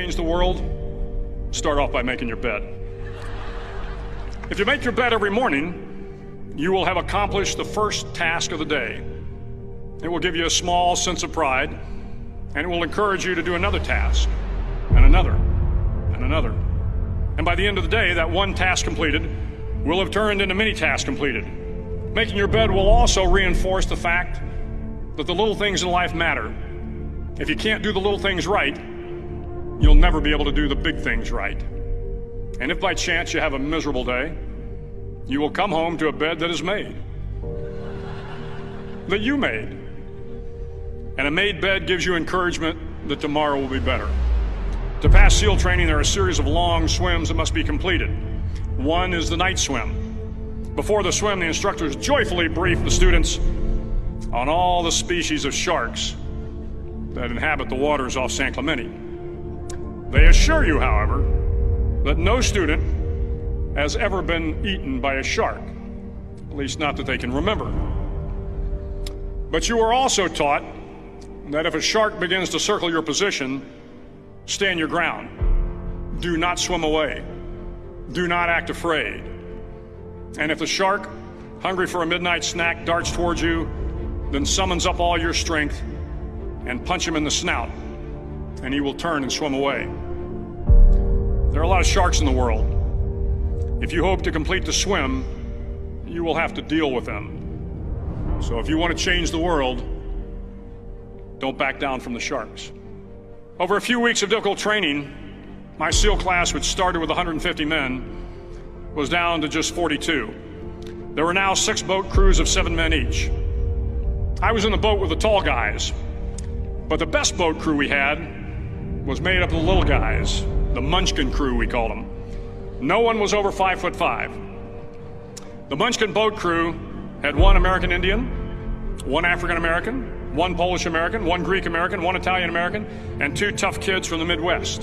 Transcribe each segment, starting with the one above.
change the world, start off by making your bed. If you make your bed every morning, you will have accomplished the first task of the day. It will give you a small sense of pride, and it will encourage you to do another task, and another, and another. And by the end of the day, that one task completed will have turned into many tasks completed. Making your bed will also reinforce the fact that the little things in life matter. If you can't do the little things right, you'll never be able to do the big things right. And if by chance you have a miserable day, you will come home to a bed that is made, that you made. And a made bed gives you encouragement that tomorrow will be better. To pass SEAL training, there are a series of long swims that must be completed. One is the night swim. Before the swim, the instructors joyfully brief the students on all the species of sharks that inhabit the waters off San Clemente. They assure you, however, that no student has ever been eaten by a shark, at least not that they can remember. But you are also taught that if a shark begins to circle your position, stand your ground. Do not swim away. Do not act afraid. And if the shark, hungry for a midnight snack, darts towards you, then summons up all your strength and punch him in the snout, and he will turn and swim away. There are a lot of sharks in the world. If you hope to complete the swim, you will have to deal with them. So if you want to change the world, don't back down from the sharks. Over a few weeks of difficult training, my SEAL class, which started with 150 men, was down to just 42. There were now 6 boat crews of 7 men each. I was in the boat with the tall guys, but the best boat crew we had was made up of the little guys, the Munchkin crew, we called them. No one was over 5'5". The Munchkin boat crew had 1 American Indian, 1 African American, 1 Polish American, 1 Greek American, 1 Italian American, and 2 tough kids from the Midwest.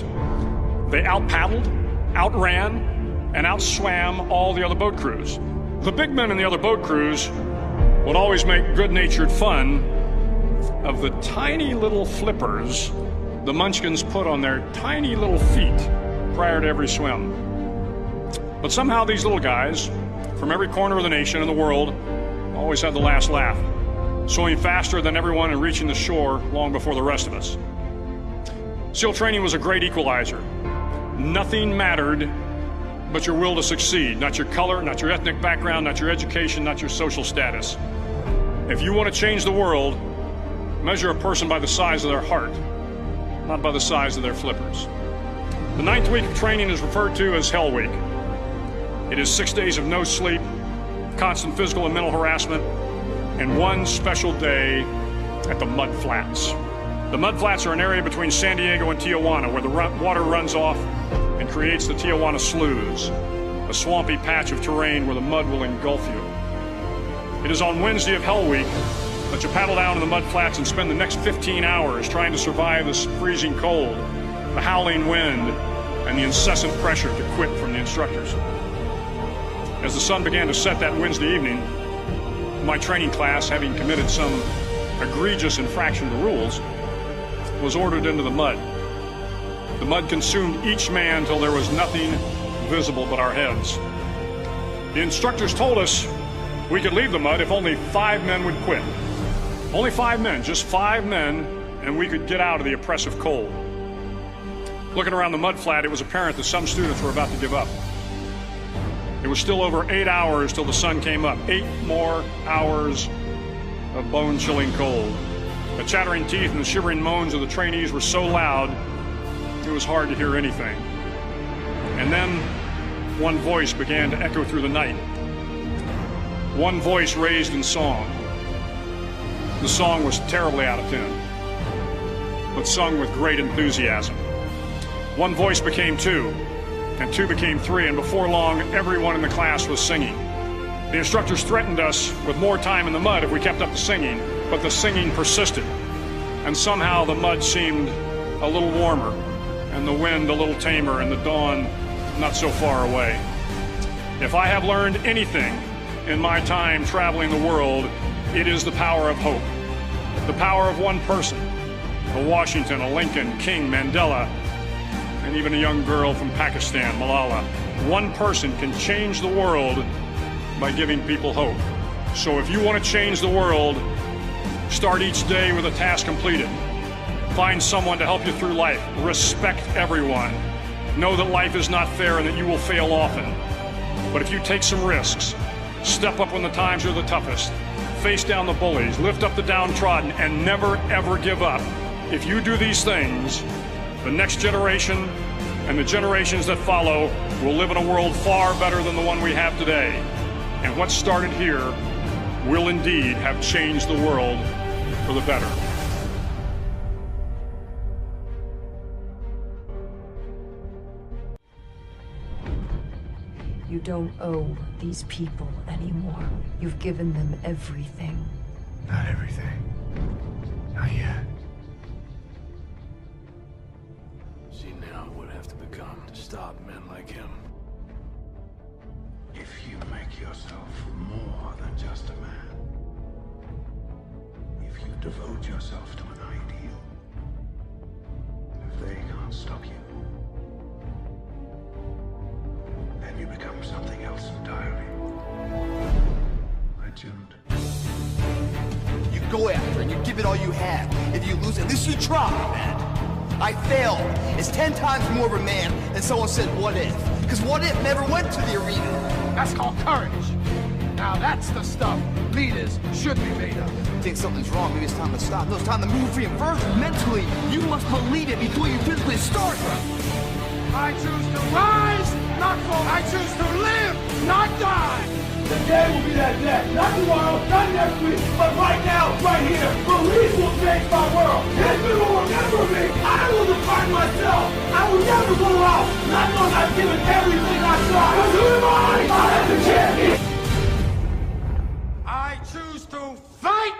They out-paddled, outran, and outswam all the other boat crews. The big men in the other boat crews would always make good-natured fun of the tiny little flippers the Munchkins put on their tiny little feet prior to every swim. But somehow these little guys from every corner of the nation and the world always had the last laugh, swimming faster than everyone and reaching the shore long before the rest of us. SEAL training was a great equalizer. Nothing mattered but your will to succeed, not your color, not your ethnic background, not your education, not your social status. If you want to change the world, measure a person by the size of their heart, not by the size of their flippers. The 9th week of training is referred to as Hell Week. It is 6 days of no sleep, constant physical and mental harassment, and 1 special day at the Mud Flats. The Mud Flats are an area between San Diego and Tijuana where the water runs off and creates the Tijuana Sloughs, a swampy patch of terrain where the mud will engulf you. It is on Wednesday of Hell Week that you paddle down to the Mud Flats and spend the next 15 hours trying to survive this freezing cold, the howling wind, and the incessant pressure to quit from the instructors. As the sun began to set that Wednesday evening, my training class, having committed some egregious infraction to rules, was ordered into the mud. The mud consumed each man till there was nothing visible but our heads. The instructors told us we could leave the mud if only 5 men would quit. Only 5 men, just 5 men, and we could get out of the oppressive cold. Looking around the mud flat, it was apparent that some students were about to give up. It was still over 8 hours till the sun came up. 8 more hours of bone-chilling cold. The chattering teeth and the shivering moans of the trainees were so loud, it was hard to hear anything. And then one voice began to echo through the night. One voice raised in song. The song was terribly out of tune, but sung with great enthusiasm. One voice became 2, and 2 became 3, and before long, everyone in the class was singing. The instructors threatened us with more time in the mud if we kept up the singing, but the singing persisted, and somehow the mud seemed a little warmer, and the wind a little tamer, and the dawn not so far away. If I have learned anything in my time traveling the world, it is the power of hope. The power of one person, a Washington, a Lincoln, King, Mandela, and even a young girl from Pakistan, Malala. One person can change the world by giving people hope. So if you want to change the world, start each day with a task completed. Find someone to help you through life. Respect everyone. Know that life is not fair and that you will fail often. But if you take some risks, step up when the times are the toughest, face down the bullies, lift up the downtrodden, and never ever give up. If you do these things, the next generation and the generations that follow will live in a world far better than the one we have today. And what started here will indeed have changed the world for the better. You don't owe these people anymore. You've given them everything. Not everything. Not yet. See now what I have to become to stop men like him. If you make yourself more than just a man, if you devote yourself to an ideal, if they can't stop you, then you become something else entirely. Legend. You go after it and you give it all you have. If you lose, at least you try, man. I failed. It's 10 times more of a man than someone said, what if? Because what if never went to the arena? That's called courage. Now that's the stuff leaders should be made of. Think something's wrong, maybe it's time to stop. No, it's time to move reinversion. Mentally, you must believe it before you physically start. I choose to rise, not fall. I choose to live, not die. The day will be that day. Not tomorrow, not next week, but right now, right here. Belief will change my world. History will remember me. I will define myself. I will never go out, not knowing I've given everything I tried. Because who am I? I am the champion. I choose to fight